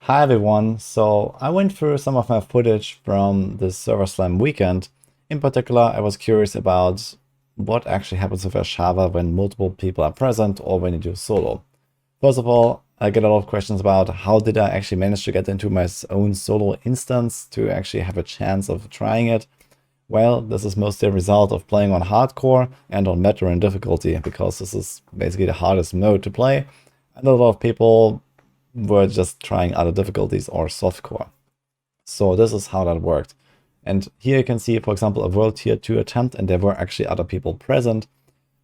Hi everyone, so I went through some of my footage from the Server Slam weekend. In particular, I was curious about what actually happens with Ashava when multiple people are present or when you do solo. First of all, I get a lot of questions about how did I actually manage to get into my own solo instance to actually have a chance of trying it. Well, this is mostly a result of playing on hardcore and on veteran difficulty, because this is basically the hardest mode to play, and a lot of people were just trying other difficulties or softcore. So this is how that worked. And here you can see, for example, a World Tier 2 attempt, and there were actually other people present.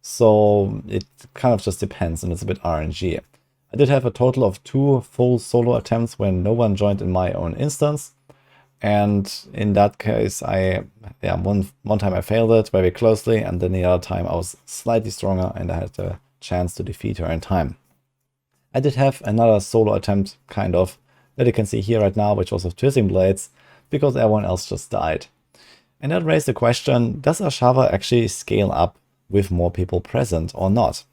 So it kind of just depends, and it's a bit RNG. I did have a total of 2 full solo attempts when no one joined in my own instance. And in that case, one time I failed it very closely, and then the other time I was slightly stronger and I had a chance to defeat her in time. I did have another solo attempt, kind of, that you can see here right now, which was with Twisting Blades, because everyone else just died. And that raised the question, does Ashava actually scale up with more people present or not?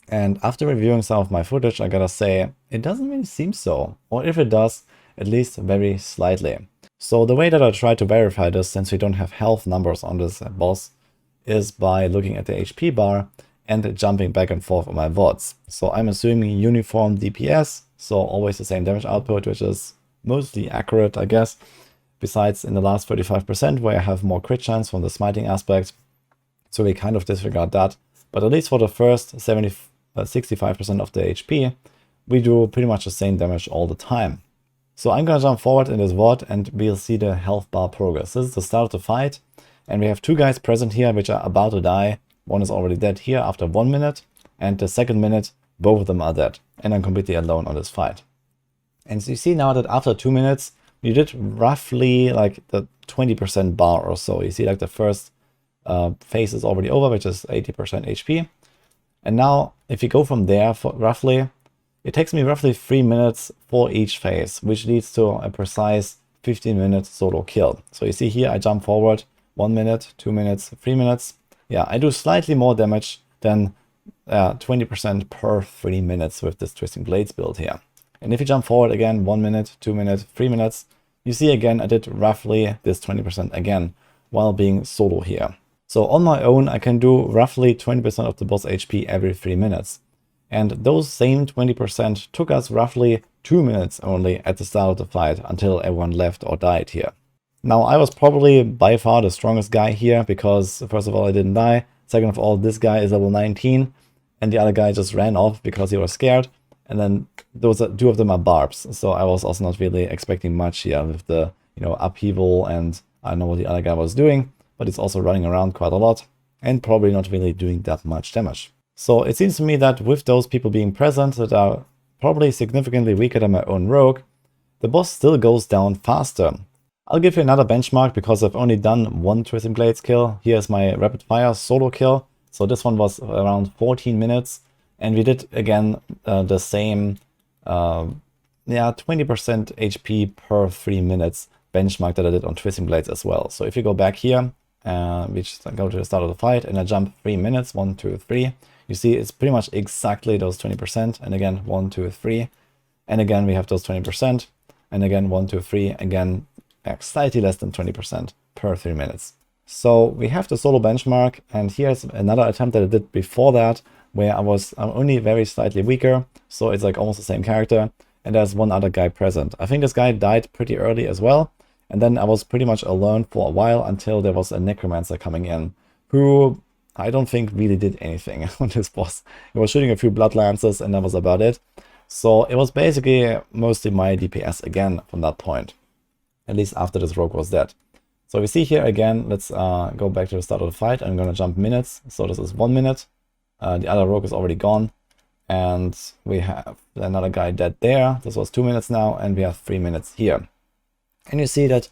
And after reviewing some of my footage, I gotta say, it doesn't really seem so. Or if it does, at least very slightly. So the way that I try to verify this, since we don't have health numbers on this boss, is by looking at the HP bar and jumping back and forth on my VODs. So I'm assuming uniform DPS, so always the same damage output, which is mostly accurate, I guess. Besides in the last 35% where I have more crit chance from the smiting aspect. So we kind of disregard that. But at least for the first 65% of the HP, we do pretty much the same damage all the time. So I'm gonna jump forward in this VOD and we'll see the health bar progress. This is the start of the fight. And we have 2 guys present here which are about to die. One is already dead here after 1 minute. And the second minute, both of them are dead. And I'm completely alone on this fight. And so you see now that after 2 minutes, you did roughly like the 20% bar or so. You see like the first phase is already over, which is 80% HP. And now if you go from there for roughly, it takes me roughly 3 minutes for each phase, which leads to a precise 15-minute solo kill. So you see here I jump forward 1 minute, 2 minutes, 3 minutes. Yeah, I do slightly more damage than 20% per 3 minutes with this Twisting Blades build here. And if you jump forward again 1 minute, 2 minutes, 3 minutes, you see again I did roughly this 20% again while being solo here. So on my own I can do roughly 20% of the boss HP every 3 minutes. And those same 20% took us roughly 2 minutes only at the start of the fight until everyone left or died here. Now I was probably by far the strongest guy here because first of all I didn't die, second of all this guy is level 19 and the other guy just ran off because he was scared, and then those 2 of them are barbs, so I was also not really expecting much here with the upheaval, and I don't know what the other guy was doing, but it's also running around quite a lot and probably not really doing that much damage. So it seems to me that with those people being present that are probably significantly weaker than my own rogue, the boss still goes down faster. I'll give you another benchmark because I've only done 1 Twisting Blades kill. Here's my rapid fire solo kill. So this one was around 14 minutes. And we did again the same 20% HP per 3 minutes benchmark that I did on Twisting Blades as well. So if you go back here, we just go to the start of the fight and I jump 3 minutes, 1, 2, 3. You see it's pretty much exactly those 20%. And again, 1, 2, 3. And again, we have those 20%. And again, 1, 2, 3. Again, slightly less than 20% per 3 minutes. So we have the solo benchmark, and here's another attempt that I did before that, where I'm only very slightly weaker, so it's like almost the same character, and there's one other guy present. I think this guy died pretty early as well, and then I was pretty much alone for a while until there was a necromancer coming in, who I don't think really did anything on this boss. He was shooting a few blood lances and that was about it. So it was basically mostly my DPS again from that point. At least after this rogue was dead. So we see here again, let's go back to the start of the fight. I'm going to jump minutes. So this is 1 minute. The other rogue is already gone. And we have another guy dead there. This was 2 minutes now. And we have 3 minutes here. And you see that,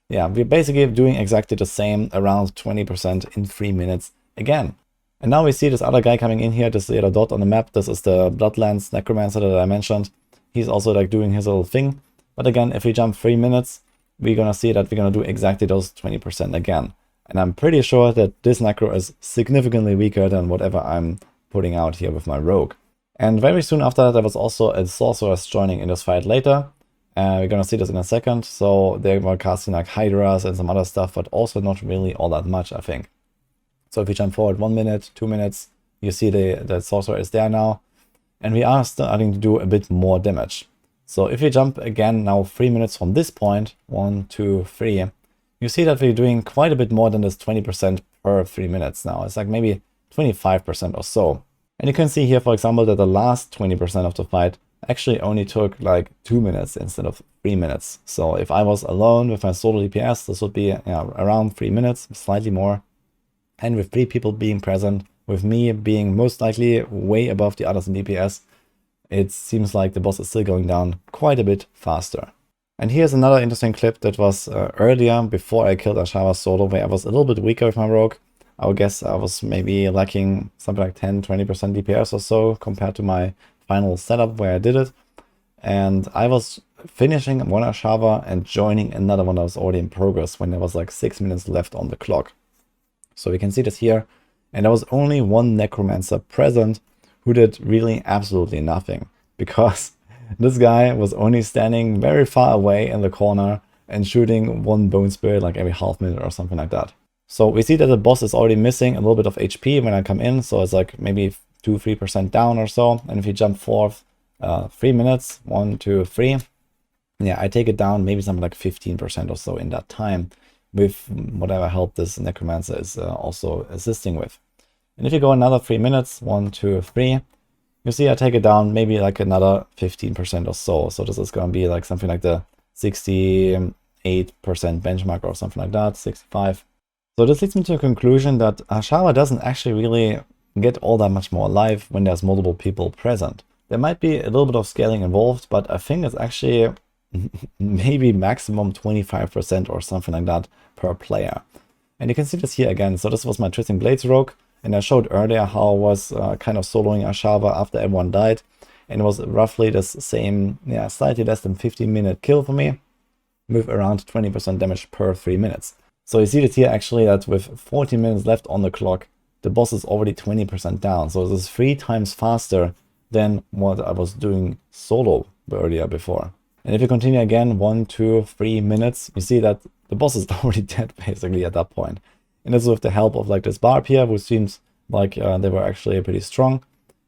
yeah, we're basically doing exactly the same, around 20% in 3 minutes again. And now we see this other guy coming in here. This is the other dot on the map. This is the Bloodlands Necromancer that I mentioned. He's also like doing his little thing. But again, if we jump 3 minutes, we're going to see that we're going to do exactly those 20% again. And I'm pretty sure that this Necro is significantly weaker than whatever I'm putting out here with my Rogue. And very soon after that, there was also a Sorceress joining in this fight later. We're gonna see this in a second. So they were casting like Hydras and some other stuff, but also not really all that much, I think. So if we jump forward 1 minute, 2 minutes, you see the sorcerer is there now. And we are starting to do a bit more damage. So if we jump again now 3 minutes from this point, 1, 2, 3, you see that we're doing quite a bit more than this 20% per 3 minutes now. It's like maybe 25% or so. And you can see here, for example, that the last 20% of the fight actually only took like 2 minutes instead of 3 minutes. So if I was alone with my solo DPS, this would be around 3 minutes, slightly more. And with 3 people being present, with me being most likely way above the others in DPS, it seems like the boss is still going down quite a bit faster. And here's another interesting clip that was earlier, before I killed Ashava solo, where I was a little bit weaker with my rogue. I would guess I was maybe lacking something like 10-20% DPS or so compared to my final setup where I did it. And I was finishing one Ashava and joining another one that was already in progress when there was like 6 minutes left on the clock. So we can see this here. And there was only one necromancer present who did really absolutely nothing, because this guy was only standing very far away in the corner and shooting one bone spirit like every half minute or something like that. So we see that the boss is already missing a little bit of HP when I come in, so it's like maybe 2-3% down or so. And if you jump forth 3 minutes, 1, 2, 3, yeah, I take it down maybe something like 15% or so in that time, with whatever help this necromancer is also assisting with. And if you go another 3 minutes, 1, 2, 3, you see I take it down maybe like another 15% or so. So this is going to be like something like the 68% benchmark or something like that, 65. So this leads me to a conclusion that Ashava doesn't actually really get all that much more alive when there's multiple people present. There might be a little bit of scaling involved, but I think it's actually maybe maximum 25% or something like that per player. And you can see this here again. So this was my Twisting Blades rogue, and I showed earlier how I was kind of soloing Ashava after everyone died, and it was roughly the same, yeah, slightly less than 15-minute kill for me, with around 20% damage per 3 minutes. So you see this here actually, that with 14 minutes left on the clock, the boss is already 20% down. So this is 3 times faster than what I was doing solo earlier before. And if you continue again 1, 2, 3 minutes, you see that the boss is already dead basically at that point. And this is with the help of like this barb here, who seems like they were actually pretty strong.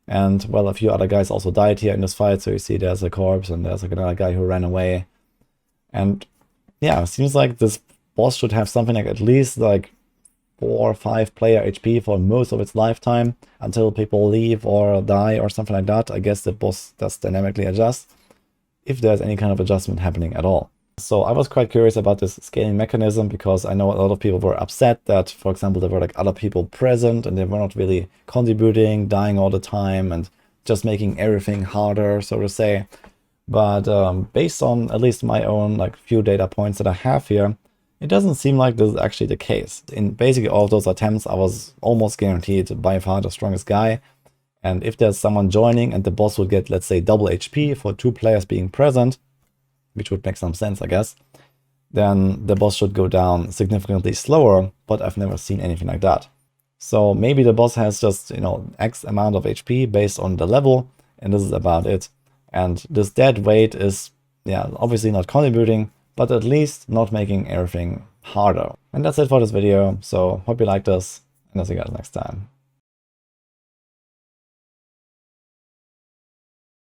And well, a few other guys also died here in this fight. So you see there's a corpse and there's like another guy who ran away. And yeah, it seems like this boss should have something like at least like 4 or 5 player HP for most of its lifetime until people leave or die or something like that. I guess the boss does dynamically adjust, if there's any kind of adjustment happening at all. So I was quite curious about this scaling mechanism, because I know a lot of people were upset that, for example, there were like other people present and they were not really contributing, dying all the time and just making everything harder, so to say. But based on at least my own like few data points that I have here, it doesn't seem like this is actually the case. In basically all of those attempts, I was almost guaranteed by far the strongest guy. And if there's someone joining and the boss would get, let's say, double HP for 2 players being present, which would make some sense, I guess, then the boss should go down significantly slower, but I've never seen anything like that. So maybe the boss has just, you know, X amount of HP based on the level, and this is about it. And this dead weight is, yeah, obviously not contributing, but at least not making everything harder. And that's it for this video. So hope you liked this, and I'll see you guys next time.